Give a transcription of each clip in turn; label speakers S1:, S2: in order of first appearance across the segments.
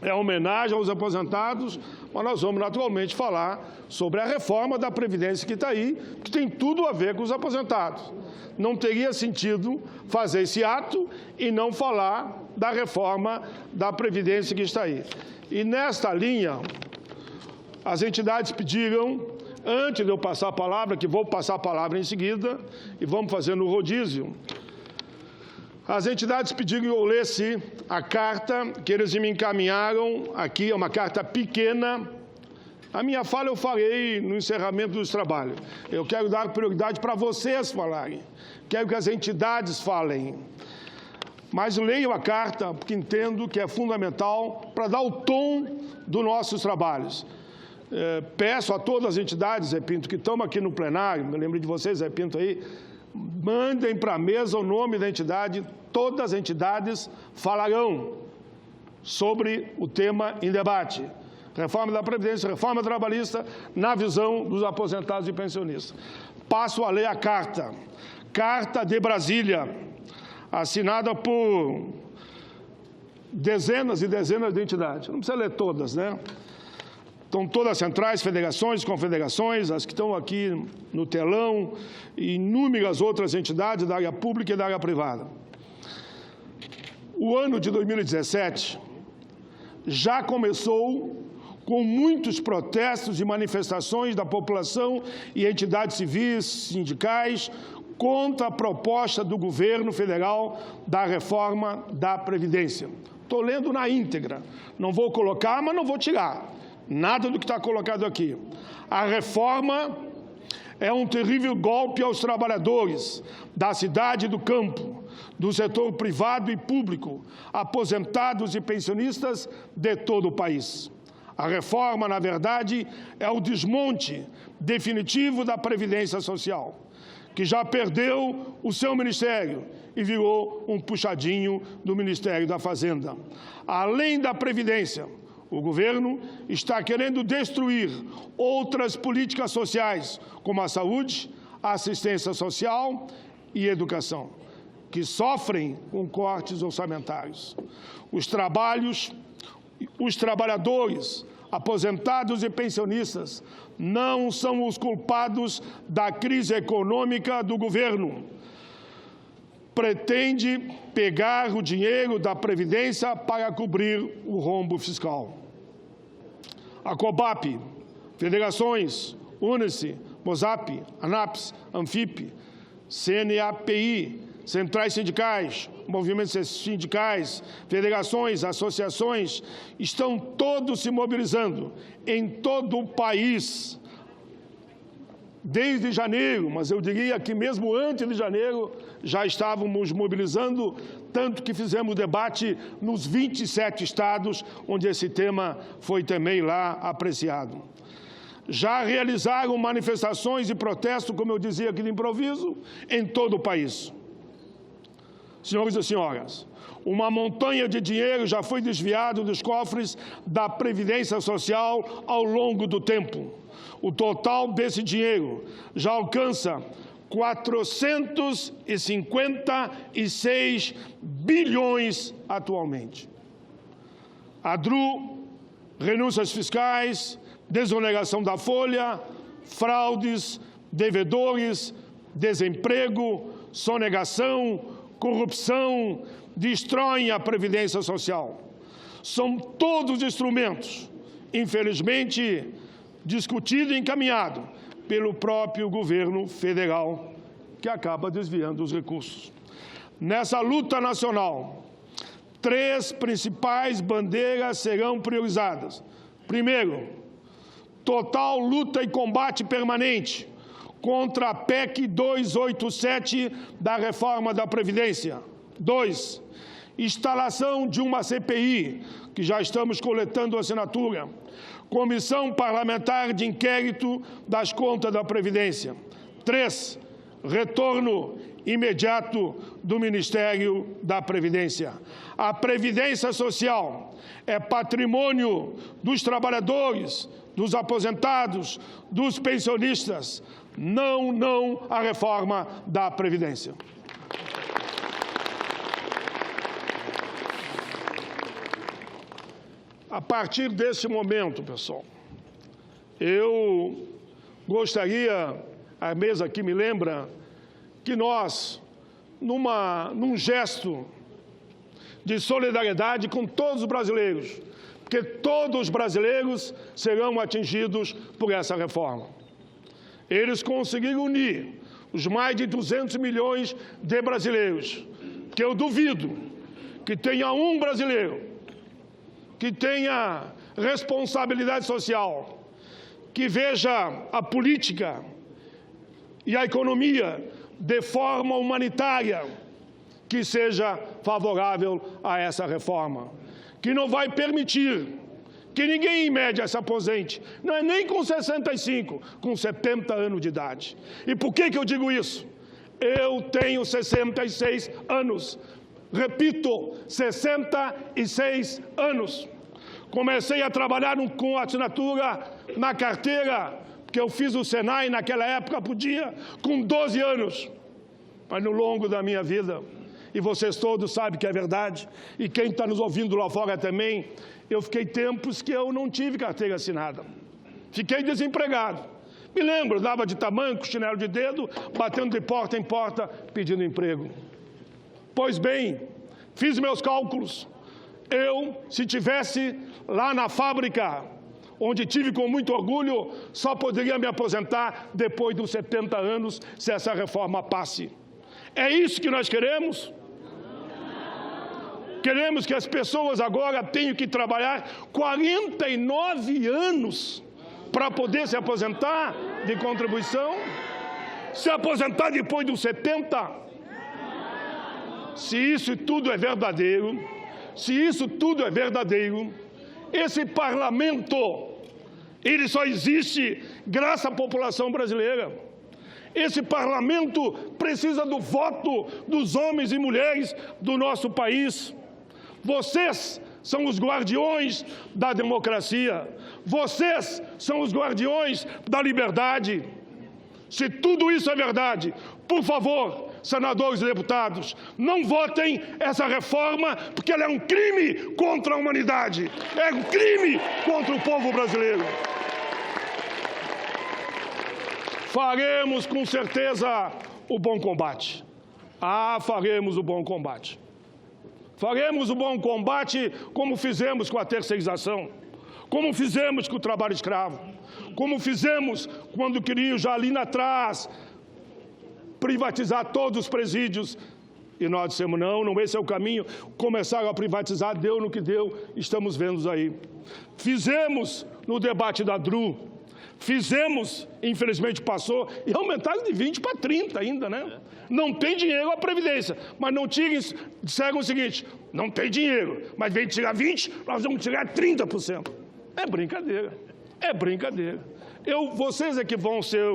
S1: é homenagem aos aposentados, mas nós vamos naturalmente falar sobre a reforma da Previdência que está aí, que tem tudo a ver com os aposentados. Não teria sentido fazer esse ato e não falar da reforma da Previdência que está aí. E nesta linha, as entidades pediram, antes de eu passar a palavra, que vou passar a palavra em seguida, e vamos fazer no rodízio, as entidades pediram que eu lesse a carta que eles me encaminharam aqui, é uma carta pequena. A minha fala eu farei no encerramento dos trabalhos. Eu quero dar prioridade para vocês falarem. Quero que as entidades falem. Mas leiam a carta, porque entendo que é fundamental para dar o tom dos nossos trabalhos. Peço a todas as entidades, Zé Pinto, que estão aqui no plenário, me lembro de vocês, Zé Pinto, aí, mandem para a mesa o nome da entidade, todas as entidades falarão sobre o tema em debate. Reforma da Previdência, reforma trabalhista, na visão dos aposentados e pensionistas. Passo a ler a carta. Carta de Brasília, assinada por dezenas e dezenas de entidades. Não precisa ler todas, né? Estão todas as centrais, federações, confederações, as que estão aqui no telão, e inúmeras outras entidades da área pública e da área privada. O ano de 2017 já começou com muitos protestos e manifestações da população e entidades civis, sindicais, contra a proposta do governo federal da reforma da Previdência. Estou lendo na íntegra. Não vou colocar, mas não vou tirar. Nada do que está colocado aqui. A reforma é um terrível golpe aos trabalhadores da cidade e do campo, do setor privado e público, aposentados e pensionistas de todo o país. A reforma, na verdade, é o desmonte definitivo da Previdência Social, que já perdeu o seu ministério e virou um puxadinho do Ministério da Fazenda. Além da Previdência, o governo está querendo destruir outras políticas sociais, como a saúde, a assistência social e educação, que sofrem com cortes orçamentários. Os trabalhadores, aposentados e pensionistas não são os culpados da crise econômica do governo. Pretende pegar o dinheiro da Previdência para cobrir o rombo fiscal. A COBAP, federações, UNESE, MOSAP, ANAPS, ANFIP, CNAPI, centrais sindicais, movimentos sindicais, federações, associações, estão todos se mobilizando em todo o país, desde janeiro, mas eu diria que mesmo antes de janeiro já estávamos mobilizando, tanto que fizemos debate nos 27 estados onde esse tema foi também lá apreciado. Já realizaram manifestações e protestos, como eu dizia aqui de improviso, em todo o país. Senhores e senhoras, uma montanha de dinheiro já foi desviado dos cofres da Previdência Social ao longo do tempo. O total desse dinheiro já alcança 456 bilhões atualmente. A DRU, renúncias fiscais, desoneração da folha, fraudes, devedores, desemprego, sonegação, corrupção, destroem a Previdência Social. São todos instrumentos, infelizmente, discutido e encaminhado pelo próprio governo federal, que acaba desviando os recursos. Nessa luta nacional, 3 principais bandeiras serão priorizadas. Primeiro, total luta e combate permanente contra a PEC 287 da reforma da Previdência. 2, instalação de uma CPI, que já estamos coletando assinatura, Comissão Parlamentar de Inquérito das Contas da Previdência. 3, retorno imediato do Ministério da Previdência. A Previdência Social é patrimônio dos trabalhadores, dos aposentados, dos pensionistas. Não à reforma da Previdência. A partir desse momento, pessoal, eu gostaria, a mesa aqui me lembra, que nós, num gesto de solidariedade com todos os brasileiros, porque todos os brasileiros serão atingidos por essa reforma. Eles conseguiram unir os mais de 200 milhões de brasileiros, que eu duvido que tenha um brasileiro que tenha responsabilidade social, que veja a política e a economia de forma humanitária, que seja favorável a essa reforma, que não vai permitir que ninguém em média se aposente, não é nem com 65, com 70 anos de idade. E por que eu digo isso? Eu tenho 66 anos, repito, 66 anos. Comecei a trabalhar com assinatura na carteira, porque eu fiz o Senai naquela época, podia, com 12 anos. Mas no longo da minha vida, e vocês todos sabem que é verdade, e quem está nos ouvindo lá fora também, eu fiquei tempos que eu não tive carteira assinada. Fiquei desempregado. Me lembro, dava de tamanco, chinelo de dedo, batendo de porta em porta, pedindo emprego. Pois bem, fiz meus cálculos. Eu, se tivesse lá na fábrica, onde tive com muito orgulho, só poderia me aposentar depois dos 70 anos, se essa reforma passe. É isso que nós queremos? Queremos que as pessoas agora tenham que trabalhar 49 anos para poder se aposentar de contribuição? Se aposentar depois dos 70? Se isso tudo é verdadeiro, esse parlamento, ele só existe graças à população brasileira. Esse parlamento precisa do voto dos homens e mulheres do nosso país. Vocês são os guardiões da democracia. Vocês são os guardiões da liberdade. Se tudo isso é verdade, por favor, senadores e deputados, não votem essa reforma, porque ela é um crime contra a humanidade. É um crime contra o povo brasileiro. Faremos com certeza o bom combate. Faremos o bom combate. Faremos o bom combate como fizemos com a terceirização, como fizemos com o trabalho escravo, como fizemos quando queriam já ali atrás privatizar todos os presídios. E nós dissemos, não, esse é o caminho. Começaram a privatizar, deu no que deu, estamos vendo aí. Fizemos no debate da DRU, fizemos, infelizmente passou, e aumentaram de 20 para 30 ainda, né? Não tem dinheiro a Previdência, mas não tirem, disseram o seguinte, não tem dinheiro, mas vem tirar 20, nós vamos tirar 30%. É brincadeira, é brincadeira. Vocês é que vão ser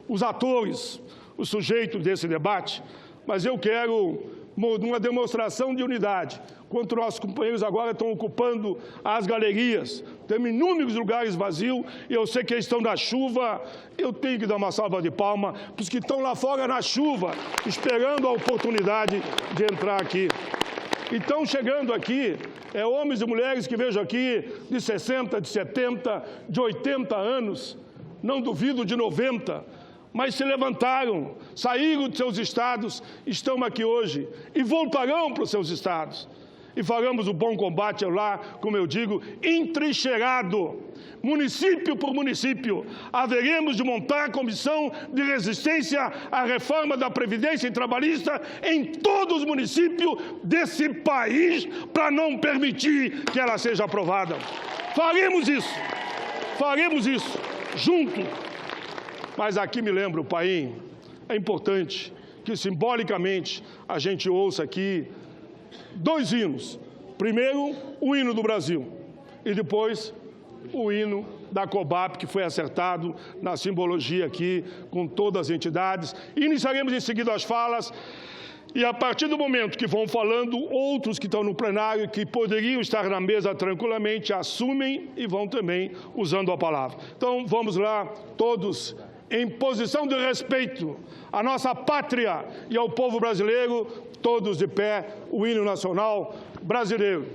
S1: os atores, o sujeito desse debate, mas eu quero uma demonstração de unidade. Enquanto nossos companheiros agora estão ocupando as galerias, temos inúmeros lugares vazios, e eu sei que eles estão na chuva, eu tenho que dar uma salva de palmas para os que estão lá fora na chuva, esperando a oportunidade de entrar aqui. Então, chegando aqui, homens e mulheres que vejo aqui, de 60, de 70, de 80 anos, não duvido de 90, mas se levantaram, saíram de seus estados, estão aqui hoje e voltarão para os seus estados. E faremos o bom combate lá, como eu digo, entrincheirado, município por município. Haveremos de montar a comissão de resistência à reforma da Previdência Trabalhista em todos os municípios desse país para não permitir que ela seja aprovada. Faremos isso, junto. Mas aqui me lembra o Paim, é importante que simbolicamente a gente ouça aqui 2 hinos. Primeiro, o hino do Brasil e depois o hino da COBAP, que foi acertado na simbologia aqui com todas as entidades. Iniciaremos em seguida as falas e a partir do momento que vão falando, outros que estão no plenário, que poderiam estar na mesa tranquilamente, assumem e vão também usando a palavra. Então, vamos lá, todos em posição de respeito à nossa pátria e ao povo brasileiro, todos de pé, o hino nacional brasileiro.